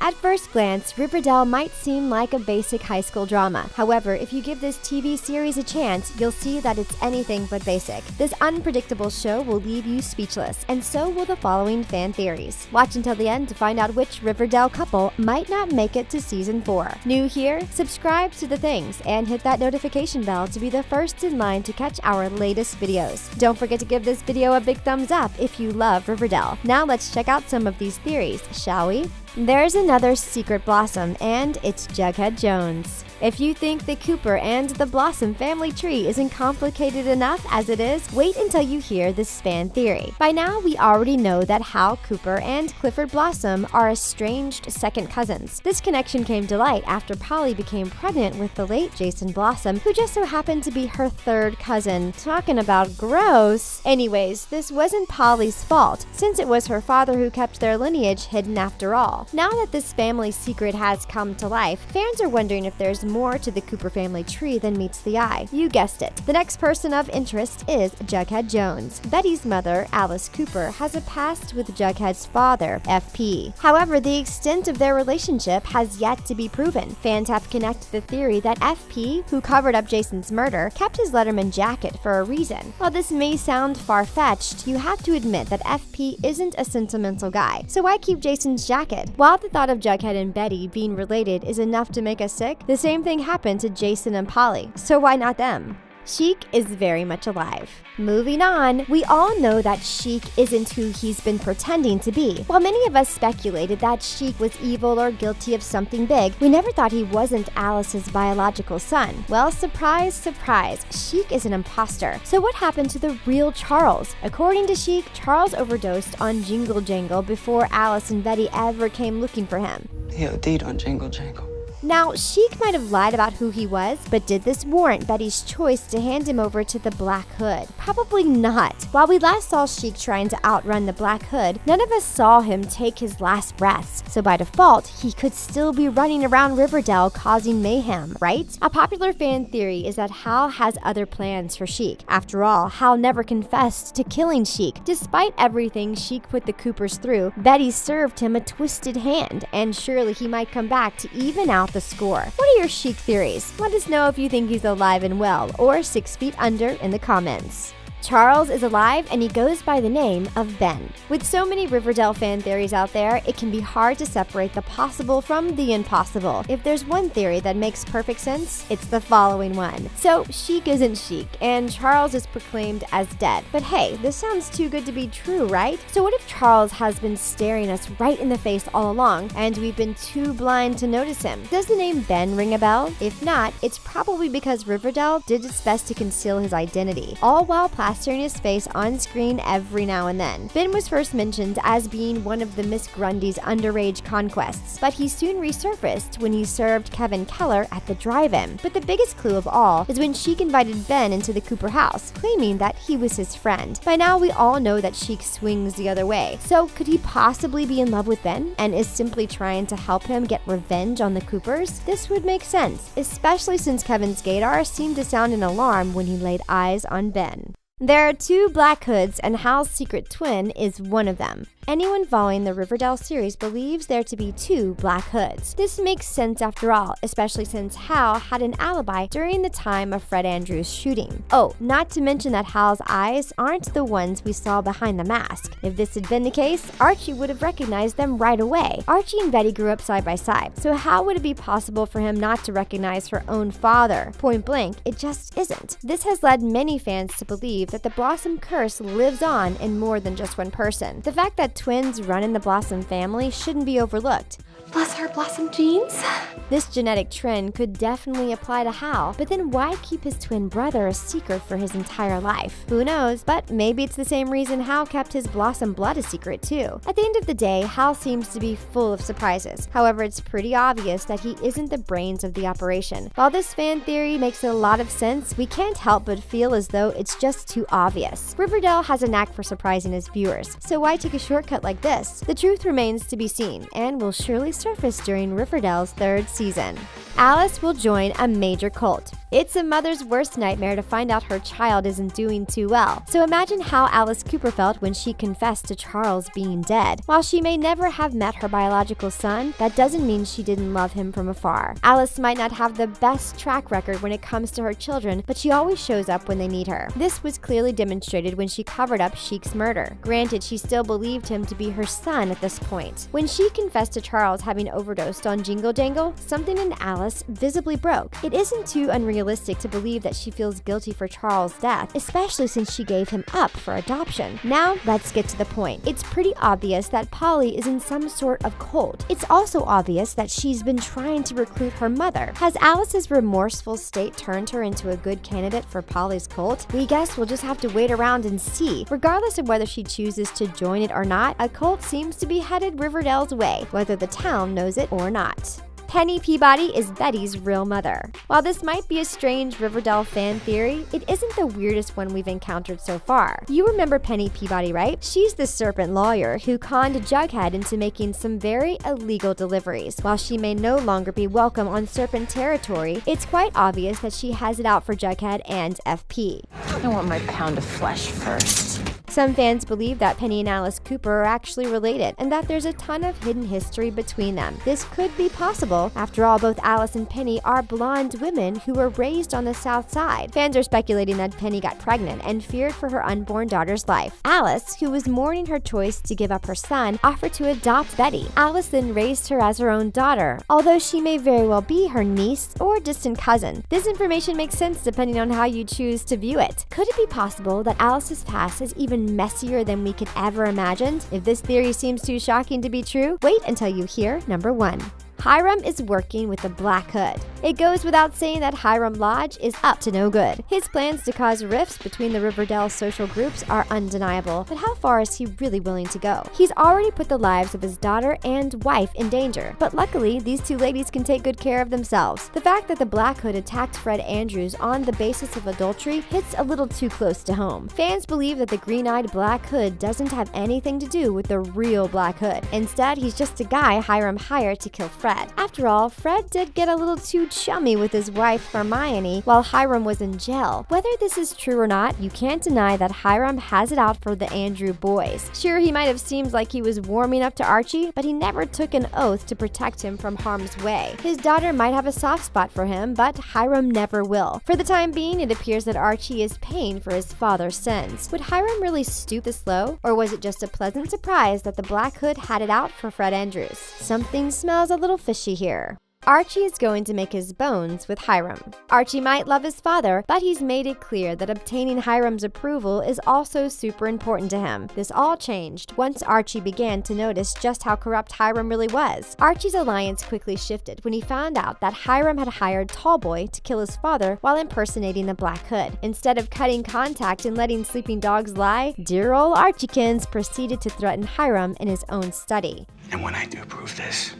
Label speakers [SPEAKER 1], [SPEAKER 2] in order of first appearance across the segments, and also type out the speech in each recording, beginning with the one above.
[SPEAKER 1] At first glance, Riverdale might seem like a basic high school drama. However, if you give this TV series a chance, you'll see that it's anything but basic. This unpredictable show will leave you speechless, and so will the following fan theories. Watch until the end to find out which Riverdale couple might not make it to season 4. New here? Subscribe to The Things and hit that notification bell to be the first in line to catch our latest videos. Don't forget to give this video a big thumbs up if you love Riverdale. Now let's check out some of these theories, shall we? There's another secret Blossom, and it's Jughead Jones. If you think the Cooper and the Blossom family tree isn't complicated enough as it is, wait until you hear this fan theory. By now, we already know that Hal Cooper and Clifford Blossom are estranged second cousins. This connection came to light after Polly became pregnant with the late Jason Blossom, who just so happened to be her third cousin. Talking about gross. Anyways, this wasn't Polly's fault, since it was her father who kept their lineage hidden after all. Now that this family secret has come to life, fans are wondering if there's more to the Cooper family tree than meets the eye. You guessed it. The next person of interest is Jughead Jones. Betty's mother, Alice Cooper, has a past with Jughead's father, FP. However, the extent of their relationship has yet to be proven. Fans have connected the theory that FP, who covered up Jason's murder, kept his Letterman jacket for a reason. While this may sound far-fetched, you have to admit that FP isn't a sentimental guy, so why keep Jason's jacket? While the thought of Jughead and Betty being related is enough to make us sick, the same thing happened to Jason and Polly, so why not them? Sheik is very much alive. Moving on, we all know that Sheik isn't who he's been pretending to be. While many of us speculated that Sheik was evil or guilty of something big, we never thought he wasn't Alice's biological son. Well, surprise, surprise, Sheik is an imposter. So what happened to the real Charles? According to Sheik, Charles overdosed on Jingle Jangle before Alice and Betty ever came looking for him.
[SPEAKER 2] He OD'd on Jingle Jangle.
[SPEAKER 1] Now, Sheik might have lied about who he was, but did this warrant Betty's choice to hand him over to the Black Hood? Probably not. While we last saw Sheik trying to outrun the Black Hood, none of us saw him take his last breaths, so by default, he could still be running around Riverdale causing mayhem, right? A popular fan theory is that Hal has other plans for Sheik. After all, Hal never confessed to killing Sheik. Despite everything Sheik put the Coopers through, Betty served him a twisted hand, and surely he might come back to even out the score. What are your Sheik theories? Let us know if you think he's alive and well, or 6 feet under in the comments. Charles is alive and he goes by the name of Ben. With so many Riverdale fan theories out there, it can be hard to separate the possible from the impossible. If there's one theory that makes perfect sense, it's the following one. So, Sheik isn't Sheik, and Charles is proclaimed as dead. But hey, this sounds too good to be true, right? So what if Charles has been staring us right in the face all along, and we've been too blind to notice him? Does the name Ben ring a bell? If not, it's probably because Riverdale did its best to conceal his identity, all while plastering his face on screen every now and then. Ben was first mentioned as being one of the Miss Grundy's underage conquests, but he soon resurfaced when he served Kevin Keller at the drive-in. But the biggest clue of all is when Sheik invited Ben into the Cooper house, claiming that he was his friend. By now, we all know that Sheik swings the other way, so could he possibly be in love with Ben and is simply trying to help him get revenge on the Coopers? This would make sense, especially since Kevin's gaydar seemed to sound an alarm when he laid eyes on Ben. There are 2 Black Hoods, and Hal's secret twin is one of them. Anyone following the Riverdale series believes there to be 2 Black Hoods. This makes sense after all, especially since Hal had an alibi during the time of Fred Andrews' shooting. Oh, not to mention that Hal's eyes aren't the ones we saw behind the mask. If this had been the case, Archie would have recognized them right away. Archie and Betty grew up side by side, so how would it be possible for him not to recognize her own father? Point blank, it just isn't. This has led many fans to believe that the Blossom curse lives on in more than just one person. The fact that twins run in the Blossom family shouldn't be overlooked.
[SPEAKER 3] Bless her Blossom genes.
[SPEAKER 1] This genetic trend could definitely apply to Hal, but then why keep his twin brother a secret for his entire life? Who knows, but maybe it's the same reason Hal kept his Blossom blood a secret too. At the end of the day, Hal seems to be full of surprises. However, it's pretty obvious that he isn't the brains of the operation. While this fan theory makes a lot of sense, we can't help but feel as though it's just too obvious. Riverdale has a knack for surprising its viewers, so why take a shortcut like this? The truth remains to be seen, and will surely surface during Riverdale's 3rd season. Alice will join a major cult. It's a mother's worst nightmare to find out her child isn't doing too well. So imagine how Alice Cooper felt when she confessed to Charles being dead. While she may never have met her biological son, that doesn't mean she didn't love him from afar. Alice might not have the best track record when it comes to her children, but she always shows up when they need her. This was clearly demonstrated when she covered up Sheik's murder. Granted, she still believed him to be her son at this point. When she confessed to Charles having overdosed on Jingle Jangle, something in Alice visibly broke. It isn't too unrealistic to believe that she feels guilty for Charles' death, especially since she gave him up for adoption. Now, let's get to the point. It's pretty obvious that Polly is in some sort of cult. It's also obvious that she's been trying to recruit her mother. Has Alice's remorseful state turned her into a good candidate for Polly's cult? We guess we'll just have to wait around and see. Regardless of whether she chooses to join it or not, a cult seems to be headed Riverdale's way, whether the town knows it or not. Penny Peabody is Betty's real mother. While this might be a strange Riverdale fan theory, it isn't the weirdest one we've encountered so far. You remember Penny Peabody, right? She's the serpent lawyer who conned Jughead into making some very illegal deliveries. While she may no longer be welcome on serpent territory, it's quite obvious that she has it out for Jughead and FP.
[SPEAKER 4] I want my pound of flesh first.
[SPEAKER 1] Some fans believe that Penny and Alice Cooper are actually related, and that there's a ton of hidden history between them. This could be possible. After all, both Alice and Penny are blonde women who were raised on the South Side. Fans are speculating that Penny got pregnant and feared for her unborn daughter's life. Alice, who was mourning her choice to give up her son, offered to adopt Betty. Alice then raised her as her own daughter, although she may very well be her niece or distant cousin. This information makes sense depending on how you choose to view it. Could it be possible that Alice's past is even messier than we could ever imagine? If this theory seems too shocking to be true, wait until you hear number 1. HIRAM is working with the Black Hood. It goes without saying that HIRAM Lodge is up to no good. His plans to cause rifts between the Riverdale social groups are undeniable, but how far is he really willing to go? He's already put the lives of his daughter and wife in danger, but luckily, these two ladies can take good care of themselves. The fact that the Black Hood attacked Fred Andrews on the basis of adultery hits a little too close to home. Fans believe that the green-eyed Black Hood doesn't have anything to do with the real Black Hood. Instead, he's just a guy HIRAM hired to kill Fred. After all, Fred did get a little too chummy with his wife Hermione while HIRAM was in jail. Whether this is true or not, you can't deny that HIRAM has it out for the Andrew boys. Sure, he might have seemed like he was warming up to Archie, but he never took an oath to protect him from harm's way. His daughter might have a soft spot for him, but HIRAM never will. For the time being, it appears that Archie is paying for his father's sins. Would HIRAM really stoop this low, or was it just a pleasant surprise that the Black Hood had it out for Fred Andrews? Something smells a little fishy here. Archie is going to make his bones with HIRAM. Archie might love his father, but he's made it clear that obtaining HIRAM's approval is also super important to him. This all changed once Archie began to notice just how corrupt HIRAM really was. Archie's alliance quickly shifted when he found out that HIRAM had hired Tallboy to kill his father while impersonating the Black Hood. Instead of cutting contact and letting sleeping dogs lie, dear old Archiekins proceeded to threaten HIRAM in his own study.
[SPEAKER 2] And when I do prove this,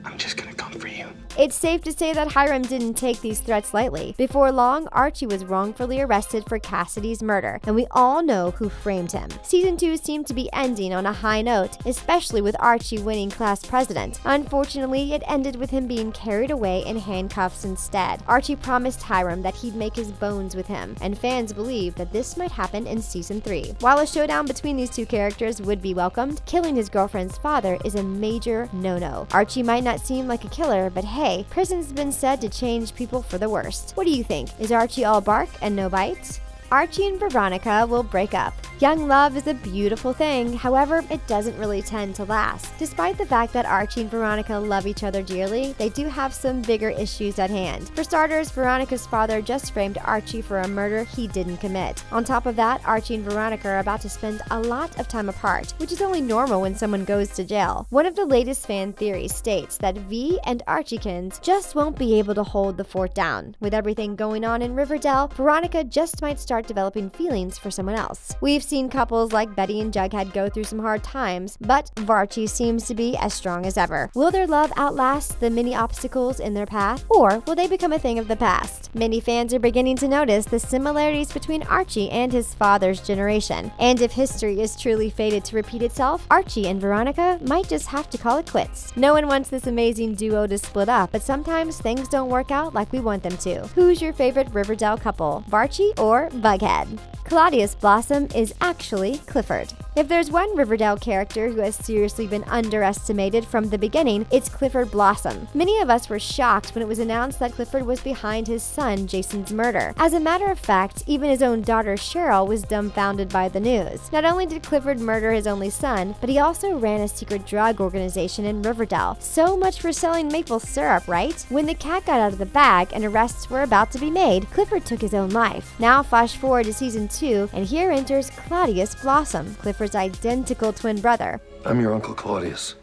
[SPEAKER 2] I'm just gonna come for you.
[SPEAKER 1] It's safe to say that HIRAM didn't take these threats lightly. Before long, Archie was wrongfully arrested for Cassidy's murder, and we all know who framed him. Season 2 seemed to be ending on a high note, especially with Archie winning class president. Unfortunately, it ended with him being carried away in handcuffs instead. Archie promised HIRAM that he'd make his bones with him, and fans believe that this might happen in Season 3. While a showdown between these two characters would be welcomed, killing his girlfriend's father is a major no-no. Archie might not seem like a killer, but hey, prison's been said to change people for the worst. What do you think? Is Archie all bark and no bite? Archie and Veronica will break up. Young love is a beautiful thing, however, it doesn't really tend to last. Despite the fact that Archie and Veronica love each other dearly, they do have some bigger issues at hand. For starters, Veronica's father just framed Archie for a murder he didn't commit. On top of that, Archie and Veronica are about to spend a lot of time apart, which is only normal when someone goes to jail. One of the latest fan theories states that V and Archiekins just won't be able to hold the fort down. With everything going on in Riverdale, Veronica just might start start developing feelings for someone else. We've seen couples like Betty and Jughead go through some hard times, but Archie seems to be as strong as ever. Will their love outlast the many obstacles in their path, or will they become a thing of the past? Many fans are beginning to notice the similarities between Archie and his father's generation. And if history is truly fated to repeat itself, Archie and Veronica might just have to call it quits. No one wants this amazing duo to split up, but sometimes things don't work out like we want them to. Who's your favorite Riverdale couple, Archie or Bughead? Claudius Blossom is actually Clifford. If there's one Riverdale character who has seriously been underestimated from the beginning, it's Clifford Blossom. Many of us were shocked when it was announced that Clifford was behind his son Jason's murder. As a matter of fact, even his own daughter Cheryl was dumbfounded by the news. Not only did Clifford murder his only son, but he also ran a secret drug organization in Riverdale. So much for selling maple syrup, right? When the cat got out of the bag and arrests were about to be made, Clifford took his own life. Now flash forward to season 2, and here enters Claudius Blossom, Clifford's identical twin brother.
[SPEAKER 5] I'm your Uncle Claudius.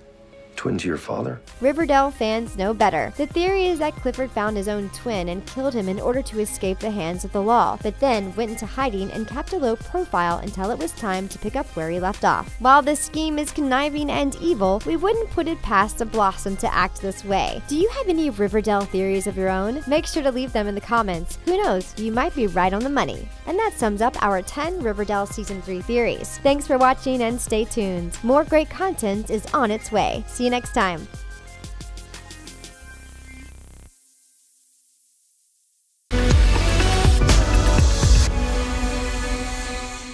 [SPEAKER 5] Twin to your father?
[SPEAKER 1] Riverdale fans know better. The theory is that Clifford found his own twin and killed him in order to escape the hands of the law, but then went into hiding and kept a low profile until it was time to pick up where he left off. While this scheme is conniving and evil, we wouldn't put it past a Blossom to act this way. Do you have any Riverdale theories of your own? Make sure to leave them in the comments. Who knows, you might be right on the money. And that sums up our 10 Riverdale Season 3 theories. Thanks for watching and stay tuned. More great content is on its way. See you next time.